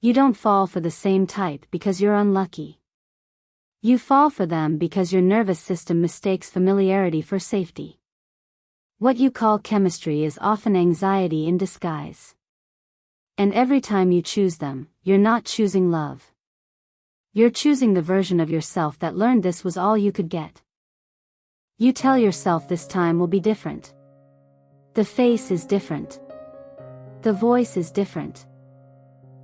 You don't fall for the same type because you're unlucky. You fall for them because your nervous system mistakes familiarity for safety. What you call chemistry is often anxiety in disguise. And every time you choose them, you're not choosing love. You're choosing the version of yourself that learned this was all you could get. You tell yourself this time will be different. The face is different. The voice is different.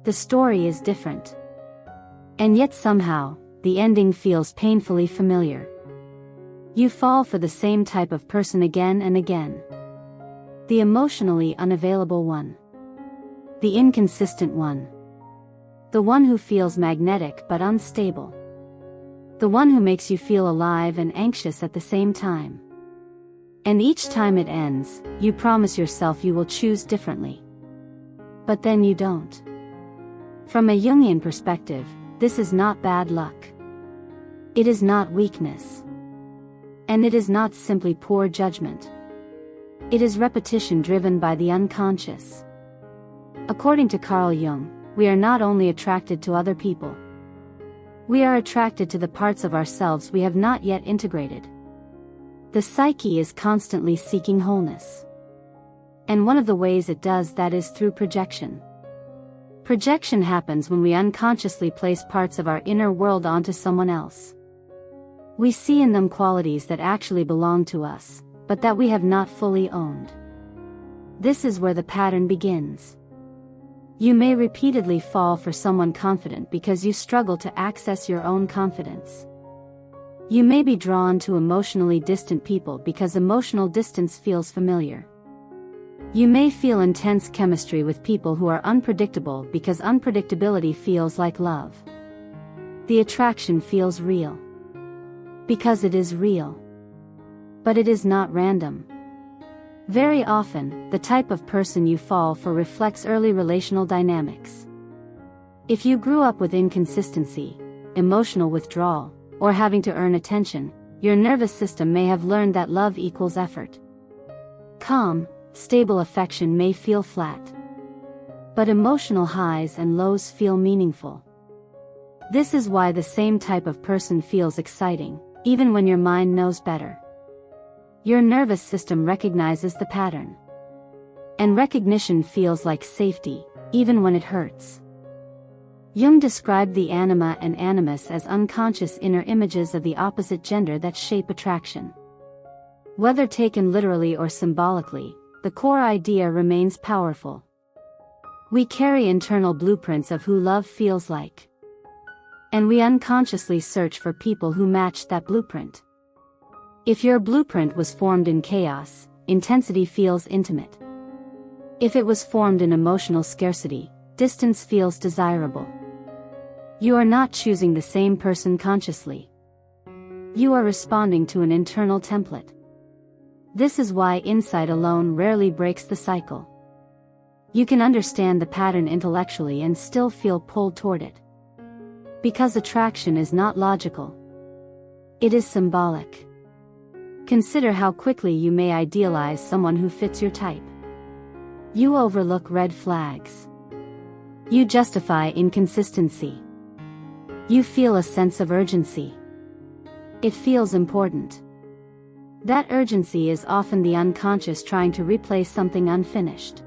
The story is different. And yet somehow, the ending feels painfully familiar. You fall for the same type of person again and again. The emotionally unavailable one. The inconsistent one. The one who feels magnetic but unstable. The one who makes you feel alive and anxious at the same time. And each time it ends, you promise yourself you will choose differently. But then you don't. From a Jungian perspective, this is not bad luck. It is not weakness. And it is not simply poor judgment. It is repetition driven by the unconscious. According to Carl Jung, we are not only attracted to other people. We are attracted to the parts of ourselves we have not yet integrated. The psyche is constantly seeking wholeness. And one of the ways it does that is through projection. Projection happens when we unconsciously place parts of our inner world onto someone else. We see in them qualities that actually belong to us, but that we have not fully owned. This is where the pattern begins. You may repeatedly fall for someone confident because you struggle to access your own confidence. You may be drawn to emotionally distant people because emotional distance feels familiar. You may feel intense chemistry with people who are unpredictable because unpredictability feels like love. The attraction feels real. Because it is real. But it is not random. Very often, the type of person you fall for reflects early relational dynamics. If you grew up with inconsistency, emotional withdrawal, or having to earn attention, your nervous system may have learned that love equals effort. Calm, stable affection may feel flat. But emotional highs and lows feel meaningful. This is why the same type of person feels exciting, even when your mind knows better. Your nervous system recognizes the pattern. And recognition feels like safety, even when it hurts. Jung described the anima and animus as unconscious inner images of the opposite gender that shape attraction. Whether taken literally or symbolically, the core idea remains powerful. We carry internal blueprints of who love feels like. And we unconsciously search for people who match that blueprint. If your blueprint was formed in chaos, intensity feels intimate. If it was formed in emotional scarcity, distance feels desirable. You are not choosing the same person consciously. You are responding to an internal template. This is why insight alone rarely breaks the cycle. You can understand the pattern intellectually and still feel pulled toward it. Because attraction is not logical. It is symbolic. Consider how quickly you may idealize someone who fits your type. You overlook red flags. You justify inconsistency. You feel a sense of urgency. It feels important. That urgency is often the unconscious trying to replace something unfinished.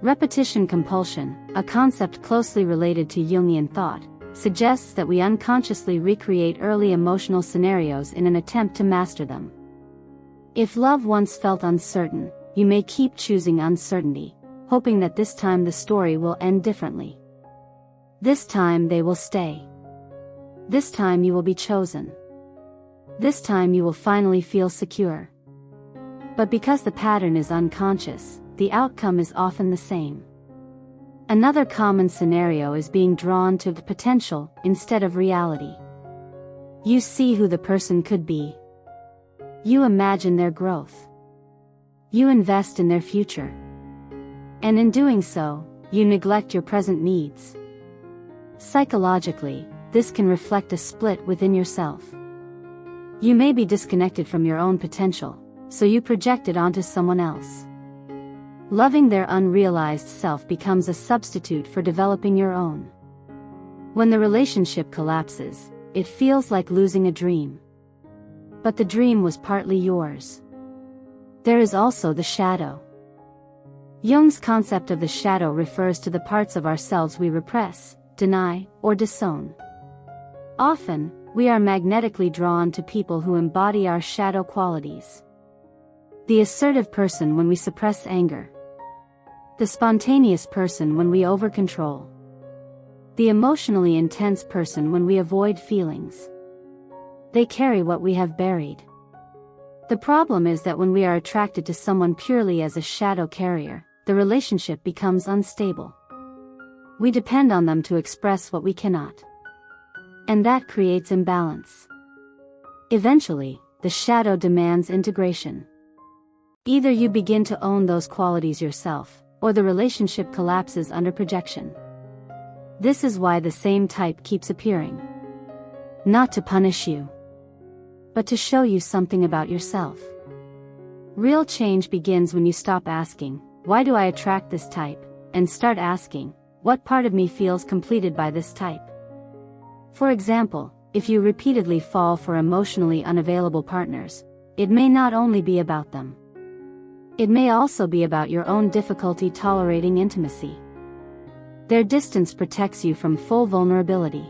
Repetition compulsion, a concept closely related to Jungian thought, suggests that we unconsciously recreate early emotional scenarios in an attempt to master them. If love once felt uncertain, you may keep choosing uncertainty, hoping that this time the story will end differently. This time they will stay. This time you will be chosen. This time you will finally feel secure. But because the pattern is unconscious, the outcome is often the same. Another common scenario is being drawn to the potential instead of reality. You see who the person could be. You imagine their growth. You invest in their future. And in doing so, you neglect your present needs. Psychologically, this can reflect a split within yourself. You may be disconnected from your own potential, so you project it onto someone else. Loving their unrealized self becomes a substitute for developing your own. When the relationship collapses, it feels like losing a dream. But the dream was partly yours. There is also the shadow. Jung's concept of the shadow refers to the parts of ourselves we repress, deny, or disown. Often, we are magnetically drawn to people who embody our shadow qualities. The assertive person when we suppress anger. The spontaneous person when we over-control. The emotionally intense person when we avoid feelings. They carry what we have buried. The problem is that when we are attracted to someone purely as a shadow carrier, the relationship becomes unstable. We depend on them to express what we cannot. And that creates imbalance. Eventually, the shadow demands integration. Either you begin to own those qualities yourself, or the relationship collapses under projection. This is why the same type keeps appearing. Not to punish you, but to show you something about yourself. Real change begins when you stop asking, "Why do I attract this type?" and start asking, "What part of me feels completed by this type?" For example, if you repeatedly fall for emotionally unavailable partners, it may not only be about them. It may also be about your own difficulty tolerating intimacy. Their distance protects you from full vulnerability.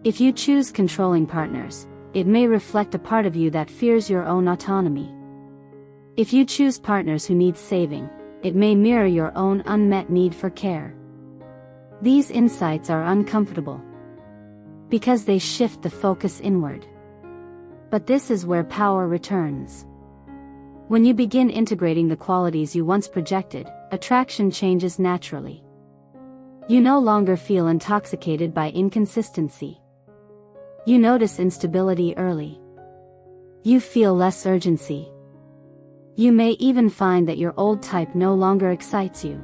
If you choose controlling partners, it may reflect a part of you that fears your own autonomy. If you choose partners who need saving, it may mirror your own unmet need for care. These insights are uncomfortable, because they shift the focus inward. But this is where power returns. When you begin integrating the qualities you once projected, attraction changes naturally. You no longer feel intoxicated by inconsistency. You notice instability early. You feel less urgency. You may even find that your old type no longer excites you.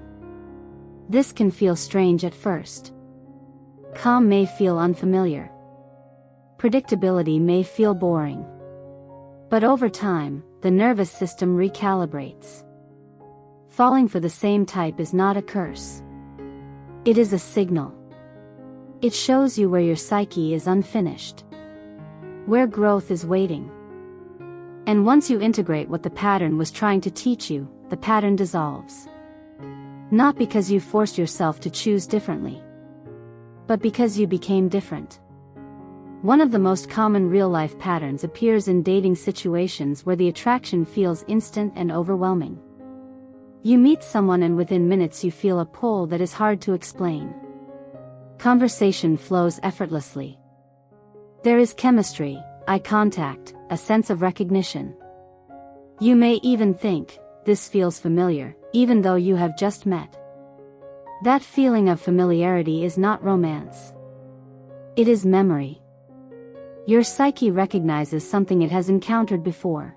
This can feel strange at first. Calm may feel unfamiliar. Predictability may feel boring. But over time, the nervous system recalibrates. Falling for the same type is not a curse. It is a signal. It shows you where your psyche is unfinished, where growth is waiting. And once you integrate what the pattern was trying to teach you, the pattern dissolves. Not because you forced yourself to choose differently, but because you became different. One of the most common real-life patterns appears in dating situations where the attraction feels instant and overwhelming. You meet someone and within minutes you feel a pull that is hard to explain. Conversation flows effortlessly. There is chemistry, eye contact, a sense of recognition. You may even think, "This feels familiar," even though you have just met. That feeling of familiarity is not romance. It is memory. Your psyche recognizes something it has encountered before.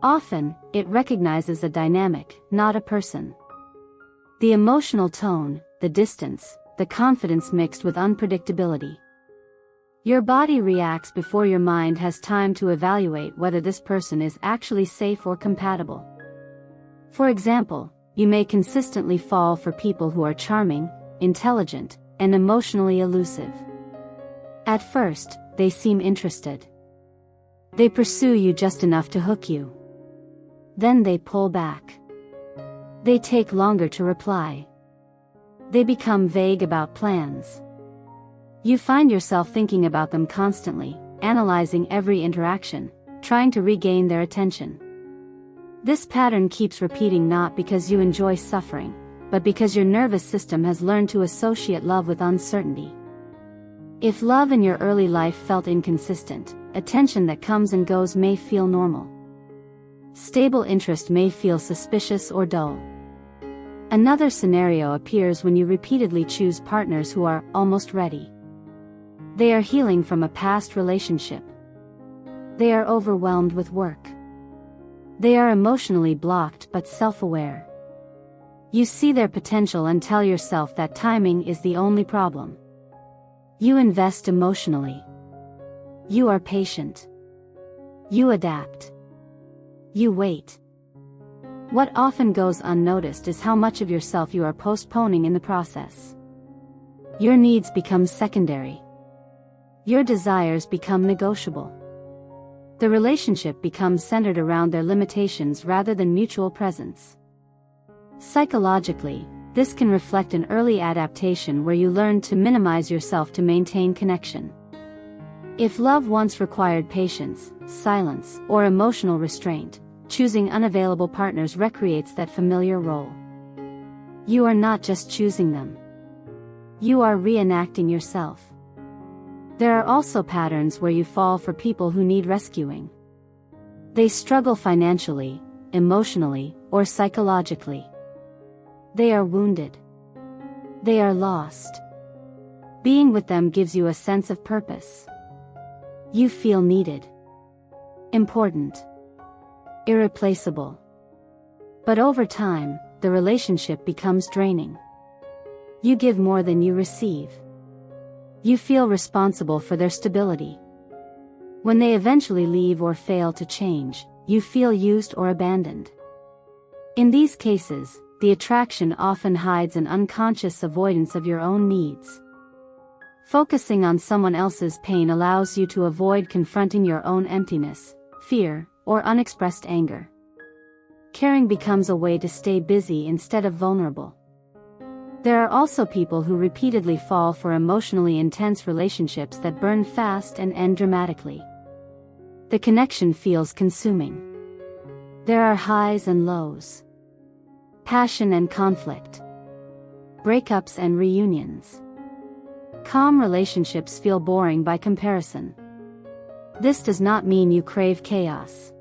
Often, it recognizes a dynamic, not a person. The emotional tone, the distance, the confidence mixed with unpredictability. Your body reacts before your mind has time to evaluate whether this person is actually safe or compatible. For example, you may consistently fall for people who are charming, intelligent, and emotionally elusive. At first, they seem interested. They pursue you just enough to hook you. Then they pull back. They take longer to reply. They become vague about plans. You find yourself thinking about them constantly, analyzing every interaction, trying to regain their attention. This pattern keeps repeating not because you enjoy suffering, but because your nervous system has learned to associate love with uncertainty. If love in your early life felt inconsistent, attention that comes and goes may feel normal. Stable interest may feel suspicious or dull. Another scenario appears when you repeatedly choose partners who are almost ready. They are healing from a past relationship. They are overwhelmed with work. They are emotionally blocked but self-aware. You see their potential and tell yourself that timing is the only problem. You invest emotionally. You are patient. You adapt. You wait. What often goes unnoticed is how much of yourself you are postponing in the process. Your needs become secondary. Your desires become negotiable. The relationship becomes centered around their limitations rather than mutual presence. Psychologically, this can reflect an early adaptation where you learn to minimize yourself to maintain connection. If love once required patience, silence, or emotional restraint, choosing unavailable partners recreates that familiar role. You are not just choosing them. You are reenacting yourself. There are also patterns where you fall for people who need rescuing. They struggle financially, emotionally, or psychologically. They are wounded. They are lost. Being with them gives you a sense of purpose. You feel needed, important, irreplaceable. But over time, the relationship becomes draining. You give more than you receive. You feel responsible for their stability. When they eventually leave or fail to change, you feel used or abandoned. In these cases, the attraction often hides an unconscious avoidance of your own needs. Focusing on someone else's pain allows you to avoid confronting your own emptiness, fear, or unexpressed anger. Caring becomes a way to stay busy instead of vulnerable. There are also people who repeatedly fall for emotionally intense relationships that burn fast and end dramatically. The connection feels consuming. There are highs and lows, passion and conflict, breakups and reunions. Calm relationships feel boring by comparison. This does not mean you crave chaos.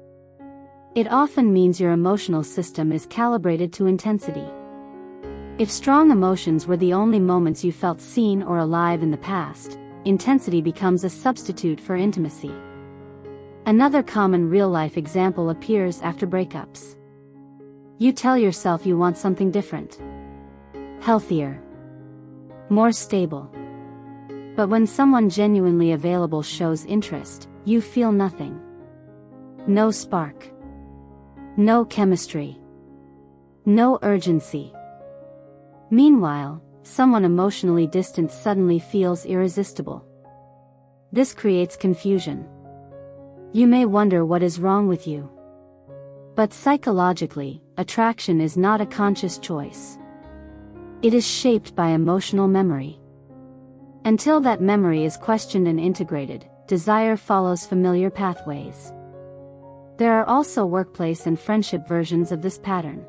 It often means your emotional system is calibrated to intensity. If strong emotions were the only moments you felt seen or alive in the past, intensity becomes a substitute for intimacy. Another common real-life example appears after breakups. You tell yourself you want something different, healthier, more stable. But when someone genuinely available shows interest, you feel nothing. No spark. No chemistry. No urgency. Meanwhile, someone emotionally distant suddenly feels irresistible. This creates confusion. You may wonder what is wrong with you. But psychologically, attraction is not a conscious choice. It is shaped by emotional memory. Until that memory is questioned and integrated, desire follows familiar pathways. There are also workplace and friendship versions of this pattern.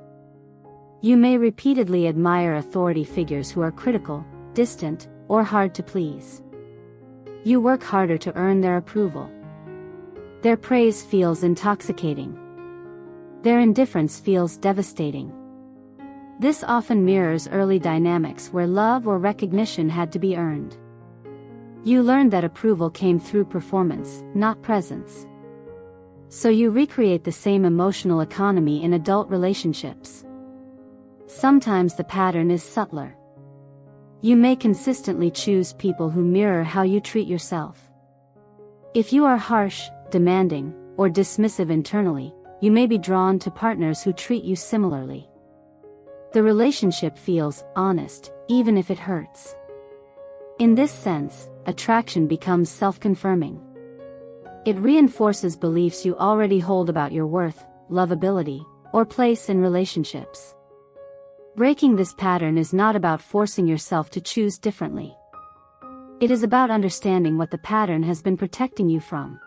You may repeatedly admire authority figures who are critical, distant, or hard to please. You work harder to earn their approval. Their praise feels intoxicating. Their indifference feels devastating. This often mirrors early dynamics where love or recognition had to be earned. You learned that approval came through performance, not presence. So you recreate the same emotional economy in adult relationships. Sometimes the pattern is subtler. You may consistently choose people who mirror how you treat yourself. If you are harsh, demanding, or dismissive internally, you may be drawn to partners who treat you similarly. The relationship feels honest, even if it hurts. In this sense, attraction becomes self-confirming. It reinforces beliefs you already hold about your worth, lovability, or place in relationships. Breaking this pattern is not about forcing yourself to choose differently. It is about understanding what the pattern has been protecting you from.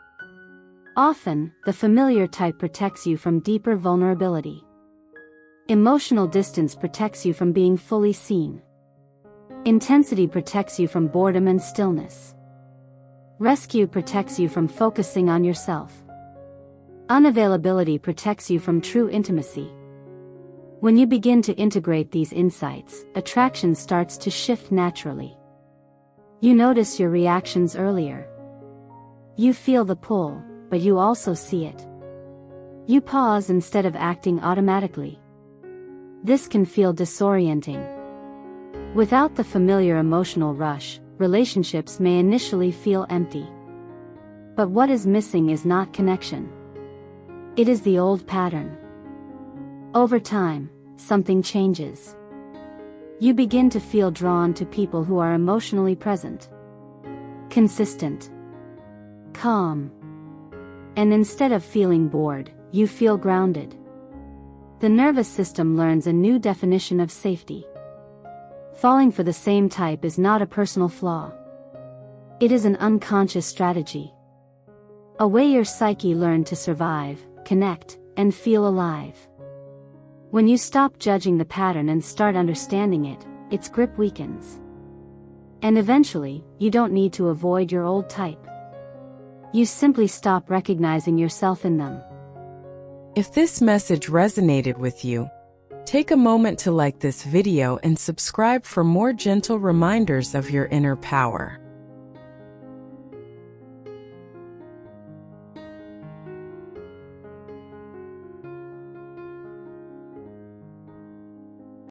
Often, the familiar type protects you from deeper vulnerability. Emotional distance protects you from being fully seen. Intensity protects you from boredom and stillness. Rescue protects you from focusing on yourself. Unavailability protects you from true intimacy. When you begin to integrate these insights, attraction starts to shift naturally. You notice your reactions earlier. You feel the pull, but you also see it. You pause instead of acting automatically. This can feel disorienting. Without the familiar emotional rush, relationships may initially feel empty. But what is missing is not connection. It is the old pattern. Over time, something changes. You begin to feel drawn to people who are emotionally present, consistent, calm. And instead of feeling bored, you feel grounded. The nervous system learns a new definition of safety. Falling for the same type is not a personal flaw. It is an unconscious strategy. A way your psyche learned to survive, connect, and feel alive. When you stop judging the pattern and start understanding it, its grip weakens. And eventually, you don't need to avoid your old type. You simply stop recognizing yourself in them. If this message resonated with you, take a moment to like this video and subscribe for more gentle reminders of your inner power.